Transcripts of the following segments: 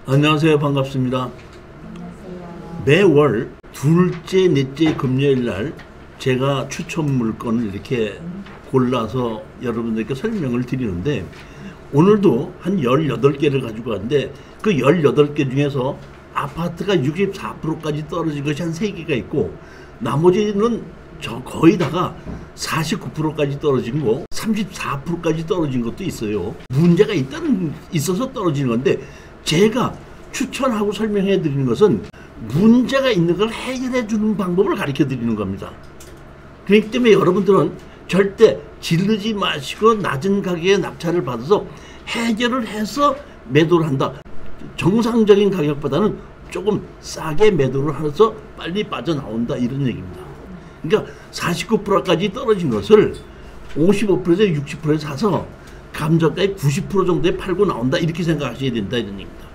안녕하세요. 반갑습니다. 매월 둘째, 넷째 금요일 날 제가 추천 물건을 이렇게 골라서 여러분들께 설명을 드리는데, 오늘도 한 18개를 가지고 왔는데 그 18개 중에서 아파트가 64%까지 떨어진 것이 한 3개가 있고, 나머지는 거의 다가 49%까지 떨어진 거, 34%까지 떨어진 것도 있어요. 문제가 있어서 떨어지는 건데, 제가 추천하고 설명해 드리는 것은 문제가 있는 걸 해결해 주는 방법을 가르쳐 드리는 겁니다. 그렇기 때문에 여러분들은 절대 지르지 마시고 낮은 가격에 낙찰을 받아서 해결을 해서 매도를 한다. 정상적인 가격보다는 조금 싸게 매도를 해서 빨리 빠져나온다, 이런 얘기입니다. 그러니까 49%까지 떨어진 것을 55%에서 60%에 사서 감정가의 90% 정도에 팔고 나온다, 이렇게 생각하셔야 된다, 이런 얘기입니다.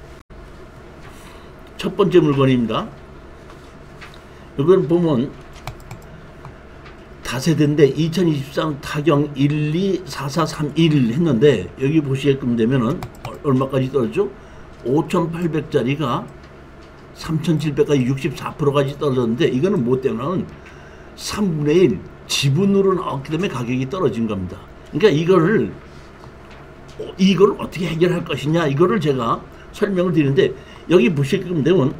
첫 번째 물건입니다. 이걸 보면 다세대인데 2023 타경 124431 했는데, 여기 보시게끔 되면은 얼마까지 떨어졌죠? 5,800짜리가 3,700까지 64%까지 떨어졌는데, 이거는 뭐 때문에 3분의 1 지분으로 나왔기 때문에 가격이 떨어진 겁니다. 그러니까 이걸 어떻게 해결할 것이냐, 이거를 제가 설명을 드리는데, 여기 보시게끔 되면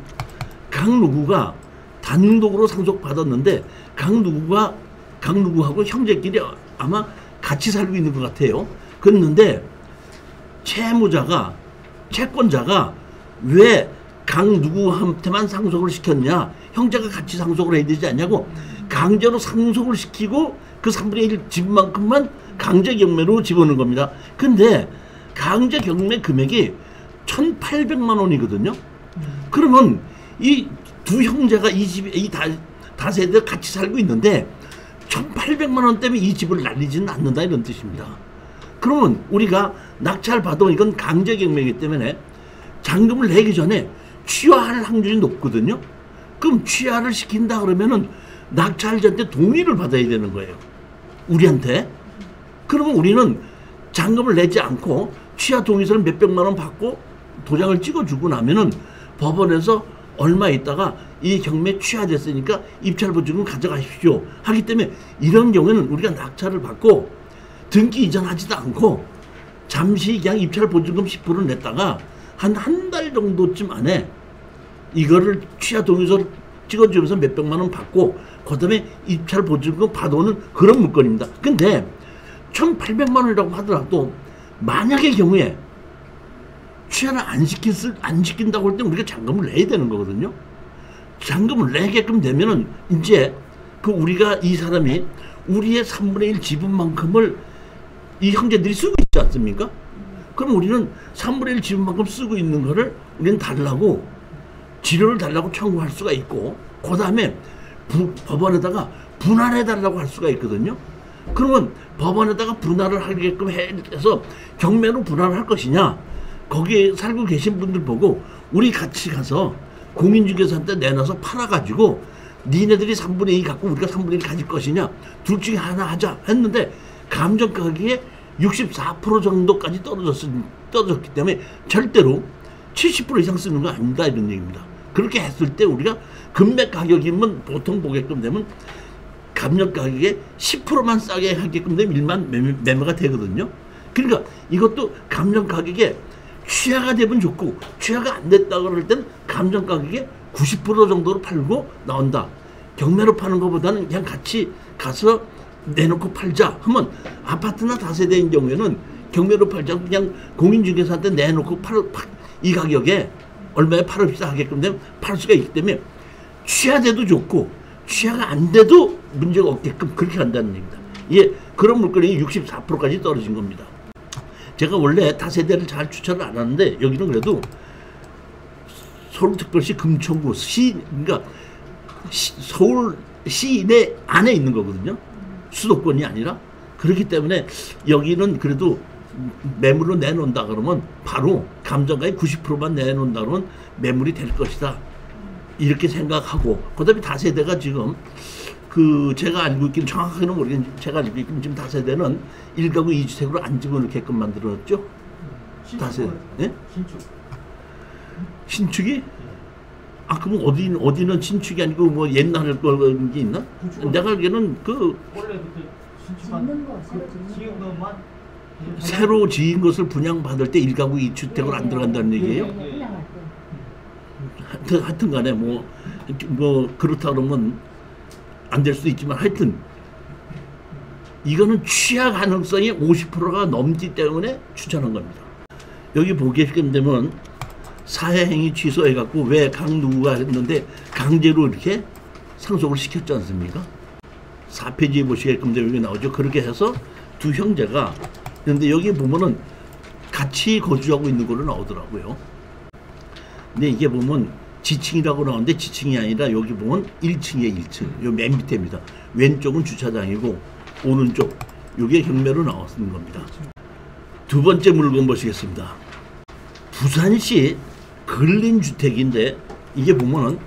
강 누구가 단독으로 상속받았는데 강 누구하고 형제끼리 아마 같이 살고 있는 것 같아요. 그랬는데 채권자가 왜 강 누구한테만 상속을 시켰냐, 형제가 같이 상속을 해야 되지 않냐고 강제로 상속을 시키고 그 3분의 1 지분만큼만 강제 경매로 집어넣은 겁니다. 근데 강제 경매 금액이 1,800만 원이거든요. 그러면 이 두 형제가 이 집에, 이 다세대가 같이 살고 있는데 1,800만 원 때문에 이 집을 날리지는 않는다, 이런 뜻입니다. 그러면 우리가 낙찰 받으면 이건 강제 경매이기 때문에 잔금을 내기 전에 취하할 확률이 높거든요. 그럼 취하를 시킨다 그러면은 낙찰자한테 동의를 받아야 되는 거예요, 우리한테. 그러면 우리는 잔금을 내지 않고 취하 동의서를 몇백만 원 받고 도장을 찍어주고 나면은 법원에서 얼마 있다가 이 경매 취하됐으니까 입찰보증금 가져가십시오 하기 때문에, 이런 경우에는 우리가 낙찰을 받고 등기 이전하지도 않고 잠시 그냥 입찰보증금 10% 냈다가 한 달 정도쯤 안에 이거를 취하 동의서 찍어주면서 몇백만 원 받고 그 다음에 입찰보증금 받아오는 그런 물건입니다. 근데 1,800만 원이라고 하더라도 만약의 경우에 취하를 안 시킨다고 할 때 우리가 잔금을 내야 되는 거거든요. 잔금을 내게끔 되면은 이제 우리가 이 사람이 우리의 3분의 1 지분만큼을 이 형제들이 쓰고 있지 않습니까? 그럼 우리는 3분의 1 지분만큼 쓰고 있는 거를 우리는 달라고, 지료를 달라고 청구할 수가 있고, 그 다음에 법원에다가 분할해 달라고 할 수가 있거든요. 그러면 법원에다가 분할을 하게끔 해서 경매로 분할을 할 것이냐, 거기에 살고 계신 분들 보고 우리 같이 가서 공인중개사한테 내놔서 팔아가지고 니네들이 3분의 2 갖고 우리가 3분의 1 가질 것이냐, 둘 중에 하나 하자 했는데 감정가격이 64% 정도까지 떨어졌기 때문에 절대로 70% 이상 쓰는 거 아닙니다, 이런 얘기입니다. 그렇게 했을 때 우리가 금매 가격이면 보통 보게끔 되면 감정 가격에 10%만 싸게 하게끔 되면 일반 매매가 되거든요. 그러니까 이것도 감정 가격에 취하가 되면 좋고, 취하가 안 됐다 그럴 땐 감정 가격에 90% 정도로 팔고 나온다. 경매로 파는 것보다는 그냥 같이 가서 내놓고 팔자 하면, 아파트나 다세대인 경우에는 경매로 팔지 않고 그냥 공인중개사한테 내놓고 이 가격에 얼마에 팔읍시다 하게끔 되면 팔 수가 있기 때문에 취하돼도 좋고 취하가 안 돼도 문제가 없게끔 그렇게 한다는 얘기입니다. 예, 그런 물건이 64%까지 떨어진 겁니다. 제가 원래 다세대를 잘 추천을 안 하는데 여기는 그래도 서울특별시 금천구 그러니까 서울 시내 안에 있는 거거든요. 수도권이 아니라. 그렇기 때문에 여기는 그래도 매물로 내놓는다 그러면 바로 감정가의 90%만 내놓는다 그러면 매물이 될 것이다, 이렇게 생각하고, 그 다음에 다세대가 지금 그 제가 알고 있기는 정확하게는 모르겠는데 제가 알고 있기는 지금 다세대는 1가구 2주택으로 안 집어넣게끔 만들었죠. 다세대. 예? 신축이? 아 그럼 어디는 신축이 아니고 뭐 옛날 그런 게 있나? 내가 알기에는 그 원래부터 신축만 지은 것만 새로 지은 것을 분양받을 때 1가구 2주택으로 안 들어간다는 얘기예요? 하여튼 간에 뭐 그렇다 그러면 안 될 수도 있지만 하여튼 이거는 취하 가능성이 50%가 넘기 때문에 추천한 겁니다. 여기 보시게 되면 사회행위 취소해갖고 왜 강 누구가 했는데 강제로 이렇게 상속을 시켰지 않습니까? 4페이지에 보시게끔 되면 여기 나오죠. 그렇게 해서 두 형제가 그런데 여기 보면은 같이 거주하고 있는 걸로 나오더라고요. 근데 이게 보면 지층이라고 나오는데 지층이 아니라 여기 보면 1층이에요. 1층. 요 맨 밑에입니다. 왼쪽은 주차장이고 오른쪽 요게 경매로 나왔는 겁니다. 두 번째 물건 보시겠습니다. 부산시 근린주택인데 이게 보면은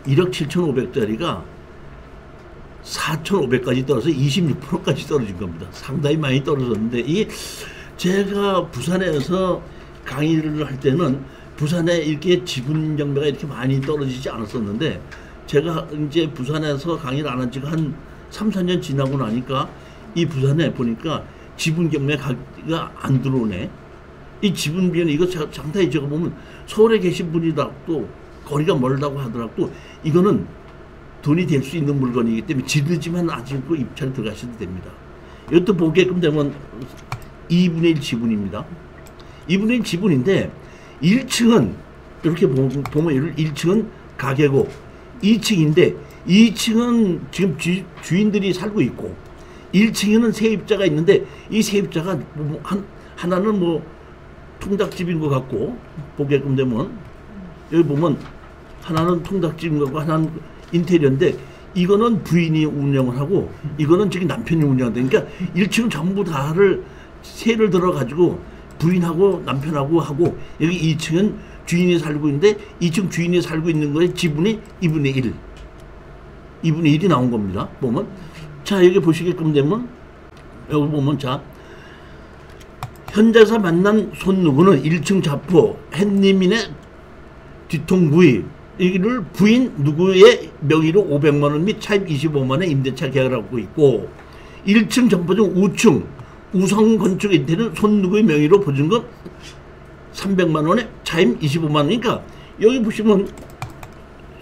1억 7,500짜리가 4,500까지 떨어져서 26%까지 떨어진 겁니다. 상당히 많이 떨어졌는데 이 제가 부산에서 강의를 할 때는 부산에 이렇게 지분 경매가 이렇게 많이 떨어지지 않았었는데 제가 이제 부산에서 강의를 안 한 지가 한 3, 4년 지나고 나니까 이 부산에 보니까 지분 경매가 안 들어오네. 이 지분 비용 이거 상당히 제가 보면 서울에 계신 분이라도 거리가 멀다고 하더라도 이거는 돈이 될 수 있는 물건이기 때문에 지르지만 아직도 입찰 들어가셔도 됩니다. 이것도 보게끔 되면 2분의 1 지분입니다. 2분의 1 지분인데 1층은 이렇게 보면 1층은 가게고 2층인데 2층은 지금 주인들이 살고 있고 1층에는 세입자가 있는데 이 세입자가 하나는 뭐 통닭집인 것 같고 보게끔 되면 여기 보면 하나는 통닭집인 것 같고 하나는 인테리어인데 이거는 부인이 운영을 하고 이거는 지금 남편이 운영한다. 그러니까 1층 전부 다를 세를 들어가지고 부인하고 남편하고 하고 여기 2층은 주인이 살고 있는데 2층 주인이 살고 있는 거에 지분이 2분의 1. 2분의 1이 나온 겁니다. 보면 자 여기 보시게끔 되면 여기 보면 자 현장에서 만난 손누구는 1층 자포 햇님인의 뒤통부의 이를 부인 누구의 명의로 500만 원 및 차입 25만 원의 임대차 계약을 하고 있고 1층 점포 중 우층 우성 건축 인테리어는 손누구의 명의로 보증금 300만 원에 차임 25만 원. 그러니까 여기 보시면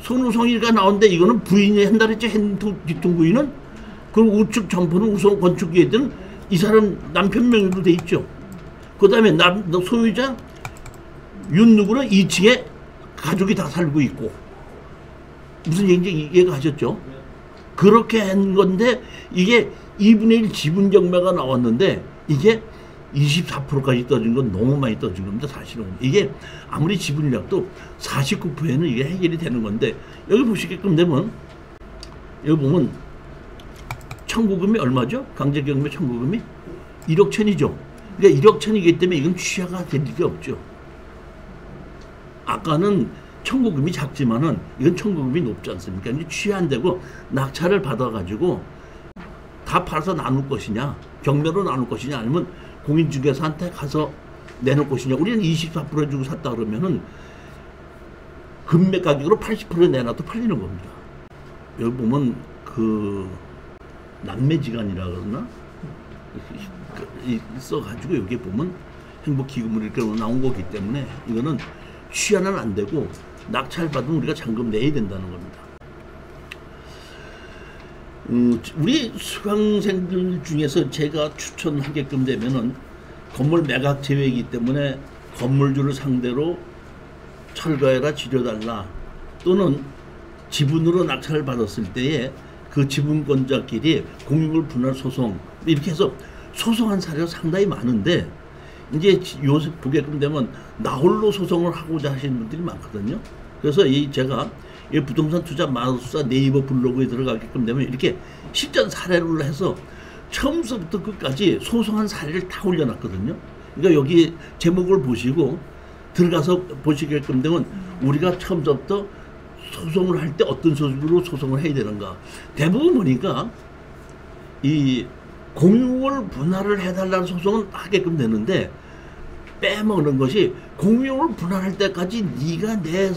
손우성이가 나오는데 이거는 부인이 한다 했죠. 뒤통부인은 그리고 우측 점포는 우성 건축에 있던 이 사람 남편 명의로 돼 있죠. 그 다음에 소유자 윤 누구는 2층에 가족이 다 살고 있고 무슨 얘기인지 이해가 하셨죠? 그렇게 한 건데 이게 2분의 1 지분 경매가 나왔는데 이게 24%까지 떨어진 건 너무 많이 떨어진 겁니다. 사실은 이게 아무리 지분이라도 49%에는 이게 해결이 되는 건데 여기 보시게끔 되면 여기 보면 청구금이 얼마죠? 강제경매 청구금이 1억 1,000이죠. 그러니까 1억 1,000이기 때문에 이건 취하가 될 일이 없죠. 아까는 청구금이 작지만은 이건 청구금이 높지 않습니까? 이제 취하 안 되고 낙찰을 받아가지고 다 팔아서 나눌 것이냐, 경매로 나눌 것이냐, 아니면 공인중개사한테 가서 내놓을 것이냐. 우리는 24% 주고 샀다 그러면은 금매 가격으로 80% 내놔도 팔리는 겁니다. 여기 보면 그 남매지간이라 그러나 있어가지고 여기 보면 행복기금으로 이렇게 나온 거기 때문에 이거는 취하는 안 되고 낙찰 받으면 우리가 잔금 내야 된다는 겁니다. 우리 수강생들 중에서 제가 추천하게끔 되면은 건물 매각 제외이기 때문에 건물주를 상대로 철거해라 지려달라 또는 지분으로 낙찰을 받았을 때에 그 지분권자끼리 공유물 분할 소송 이렇게 해서 소송한 사례가 상당히 많은데 이제 요새 보게끔 되면 나홀로 소송을 하고자 하시는 분들이 많거든요. 그래서 제가 이 부동산 투자 마술사 네이버 블로그에 들어가게끔 되면 이렇게 실전 사례를 해서 처음부터 끝까지 소송한 사례를 다 올려놨거든요. 그러니까 여기 제목을 보시고 들어가서 보시게끔 되면 우리가 처음부터 소송을 할 때 어떤 소식으로 소송을 해야 되는가. 대부분 보니까 이 공유물 분할을 해달라는 소송은 하게끔 되는데 빼먹는 것이 공유물 분할할 때까지 네가 내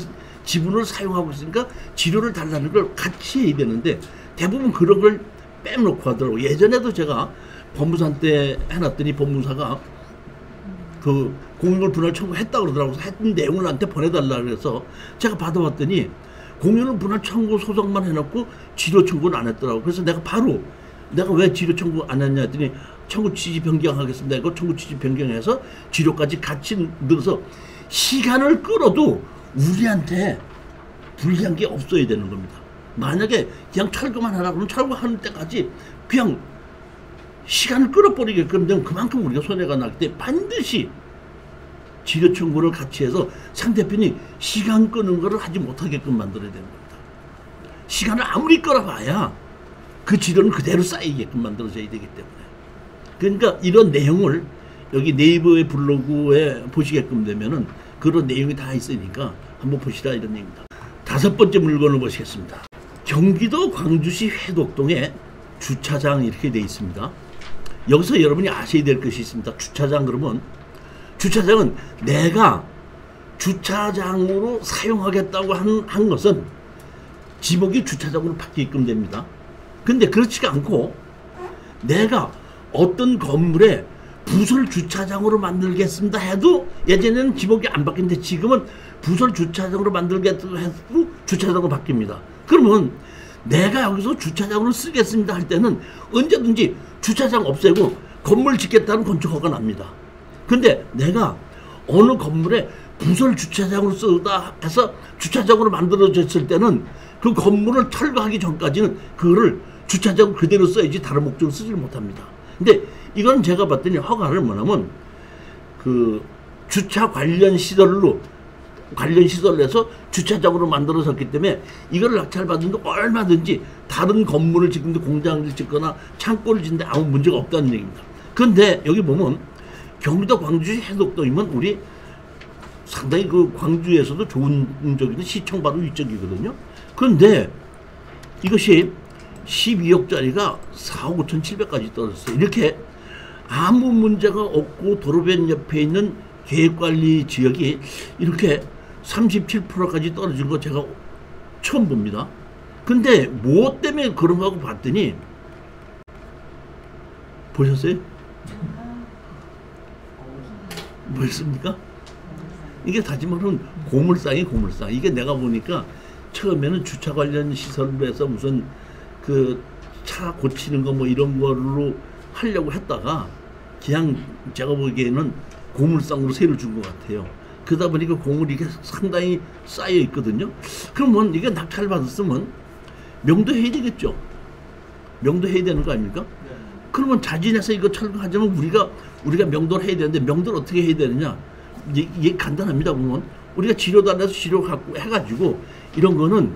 지분을 사용하고 있으니까 지료를 달라는 걸 같이 해야 되는데 대부분 그런 걸 빼놓고 하더라고요. 예전에도 제가 법무사 때 해놨더니 법무사가 그 공유물 분할 청구했다고 그러더라고요. 했던 내용을 나한테 보내달라 그래서 제가 받아봤더니 공유물 분할 청구 소송만 해놓고 지료 청구는 안 했더라고요. 그래서 내가 바로 내가 왜 지료 청구 안 했냐 했더니 청구 취지 변경하겠습니다. 이거 청구 취지 변경해서 지료까지 같이 넣어서 시간을 끌어도 우리한테 불리한 게 없어야 되는 겁니다. 만약에 그냥 철거만 하라 그러면 철거하는 때까지 그냥 시간을 끌어버리게끔 되면 그만큼 우리가 손해가 나기 때문에 반드시 지료 청구를 같이 해서 상대편이 시간 끄는 거를 하지 못하게끔 만들어야 되는 겁니다. 시간을 아무리 끌어봐야 그 지료는 그대로 쌓이게끔 만들어져야 되기 때문에. 그러니까 이런 내용을 여기 네이버의 블로그에 보시게끔 되면은 그런 내용이 다 있으니까 한번 보시라 이런 얘기입니다. 5번째 물건을 보시겠습니다. 경기도 광주시 회덕동에 주차장 이렇게 돼 있습니다. 여기서 여러분이 아셔야 될 것이 있습니다. 주차장 그러면 주차장은 내가 주차장으로 사용하겠다고 한 것은 지목이 주차장으로 바뀌게끔 됩니다. 근데 그렇지가 않고 내가 어떤 건물에 부설 주차장으로 만들겠습니다 해도 예전에는 지목이 안 바뀌는데 지금은 부설 주차장으로 만들겠다고 해도 주차장으로 바뀝니다. 그러면 내가 여기서 주차장으로 쓰겠습니다 할 때는 언제든지 주차장 없애고 건물 짓겠다는 건축허가 납니다. 근데 내가 어느 건물에 부설 주차장으로 쓰다 해서 주차장으로 만들어졌을 때는 그 건물을 철거하기 전까지는 그거를 주차장 그대로 써야지 다른 목적으로 쓰지를 못합니다. 근데 이건 제가 봤더니 허가를 뭐냐면 그 주차 관련 시설로 해서 주차장으로 만들어졌기 때문에 이걸 낙찰받는데 얼마든지 다른 건물을 짓는데 공장을 짓거나 창고를 짓는데 아무 문제가 없다는 얘기입니다. 그런데 여기 보면 경기도 광주시 해덕동이면 우리 상당히 그 광주에서도 좋은 적인데 시청 바로 위쪽이거든요. 그런데 이것이 12억짜리가 4억 5천7백까지 떨어졌어요. 이렇게 아무 문제가 없고 도로변 옆에 있는 계획관리 지역이 이렇게 37%까지 떨어진 거 제가 처음 봅니다. 근데 뭐 때문에 그런 거 하고 봤더니 보셨어요? 뭐였습니까? 이게 다시 말하면 고물상이 고물상. 이게 내가 보니까 처음에는 주차 관련 시설로 해서 무슨 그 차 고치는 거 뭐 이런 걸로 하려고 했다가 그냥 제가 보기에는 고물상으로 세를 준 것 같아요. 그러다 보니까 고물이 이게 상당히 쌓여 있거든요. 그러면 이게 낙찰 받았으면 명도해야 되겠죠. 명도해야 되는 거 아닙니까? 그러면 자진해서 이거 철거하자면 우리가 명도를 해야 되는데 명도를 어떻게 해야 되느냐? 이게 간단합니다. 보면 우리가 지료단에서 지료 갖고 해가지고 이런 거는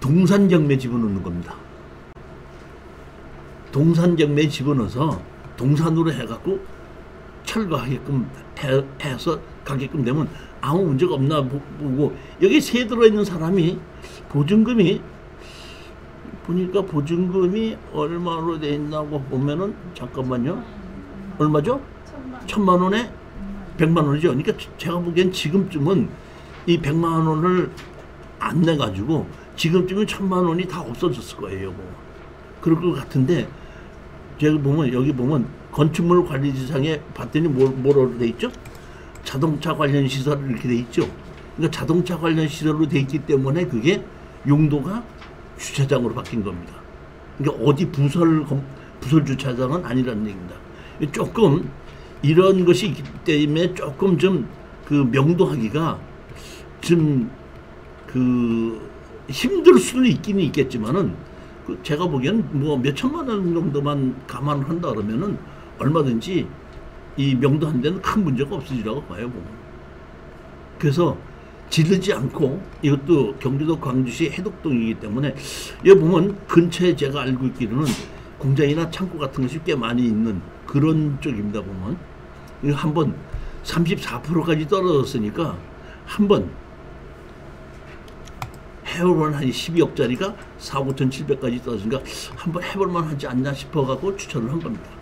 동산경매 집어넣는 겁니다. 동산경매 집어넣어서 동산으로 해갖고 철거하게끔 해서 가게끔 되면 아무 문제가 없나 보고 여기 세 들어있는 사람이 보증금이 보니까 보증금이 얼마로 돼 있나고 보면은 잠깐만요. 얼마죠? 1,000만 원에 100만 원이죠. 그러니까 제가 보기엔 지금쯤은 이 100만 원을 안 내가지고 지금쯤은 1,000만 원이 다 없어졌을 거예요. 뭐. 그럴 것 같은데 제가 보면 여기 보면 건축물 관리지상에 봤더니 뭐로 돼 있죠? 자동차 관련 시설 이렇게 돼 있죠. 그러니까 자동차 관련 시설로 돼 있기 때문에 그게 용도가 주차장으로 바뀐 겁니다. 그러니까 어디 부설 주차장은 아니라는 얘기입니다. 조금 이런 것이 있기 때문에 조금 좀 그 명도하기가 좀 그 힘들 수는 있기는 있겠지만은 그 제가 보기에는 뭐 몇천만 원 정도만 감안을 한다 그러면은 얼마든지 이 명도한 데는 큰 문제가 없으리라고 봐요. 보면. 그래서 지르지 않고 이것도 경기도 광주시 해덕동이기 때문에 여기 보면 근처에 제가 알고 있기로는 공장이나 창고 같은 것이 꽤 많이 있는 그런 쪽입니다. 보면 이거 한번 34%까지 떨어졌으니까 한번 해볼만 한 12억짜리가 4억 5천 7백까지 떨어지니까 한번 해볼만 하지 않나 싶어갖고 추천을 한 겁니다.